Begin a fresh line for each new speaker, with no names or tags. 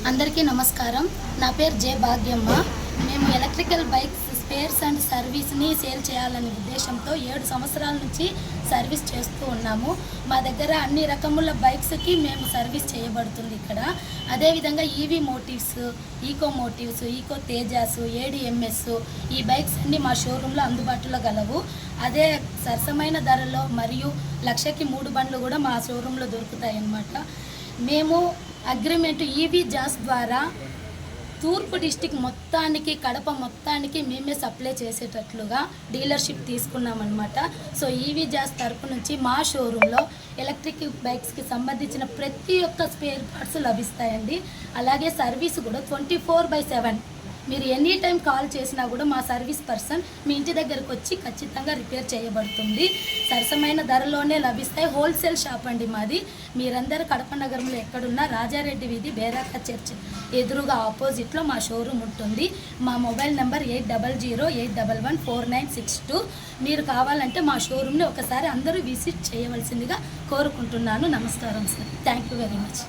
అందరికీ నమస్కారం. నా పేరు జే భాగ్యమ్మ. మేము ఎలక్ట్రికల్ బైక్స్ స్పేర్స్ అండ్ సర్వీస్ని సేల్ చేయాలనే ఉద్దేశంతో 7 సంవత్సరాల నుంచి సర్వీస్ చేస్తూ ఉన్నాము. మా దగ్గర అన్ని రకముల బైక్స్కి మేము సర్వీస్ చేయబడుతుంది ఇక్కడ. అదేవిధంగా EV motives, eco motives, eco Tejas, ADMS ఈ బైక్స్ అన్నీ మా షోరూంలో అందుబాటులో గలవు. అదే సరసమైన ధరలో మరియు 1,00,000కి 3 బండ్లు కూడా మా షోరూంలో దొరుకుతాయి అన్నమాట. మేము అగ్రిమెంట్ ఈవీ జాస్ ద్వారా తూర్పు డిస్టిక్ మొత్తానికి, కడప మొత్తానికి మేమే సప్లై చేసేటట్లుగా డీలర్షిప్ తీసుకున్నామన్నమాట. సో ఈవీ జాస్ తరపు నుంచి మా షోరూంలో ఎలక్ట్రిక్ బైక్స్కి సంబంధించిన ప్రతి ఒక్క స్పేర్ పార్ట్స్ లభిస్తాయండి. అలాగే సర్వీస్ కూడా 24/7 మీరు ఎనీ టైం కాల్ చేసినా కూడా మా సర్వీస్ పర్సన్ మీ ఇంటి దగ్గరకు వచ్చి ఖచ్చితంగా రిపేర్ చేయబడుతుంది. సరసమైన ధరలోనే లభిస్తాయి. హోల్సేల్ షాప్ అండి మాది. మీరందరూ కడప నగరంలో ఎక్కడున్నా రాజారెడ్డి వీధి బేరాక చర్చ్ ఎదురుగా ఆపోజిట్లో మా షోరూమ్ ఉంటుంది. మా మొబైల్ నెంబర్ 8008114962. మీరు కావాలంటే మా షోరూమ్ని ఒకసారి అందరూ విజిట్ చేయవలసిందిగా కోరుకుంటున్నాను. నమస్కారం sir. Thank you very much.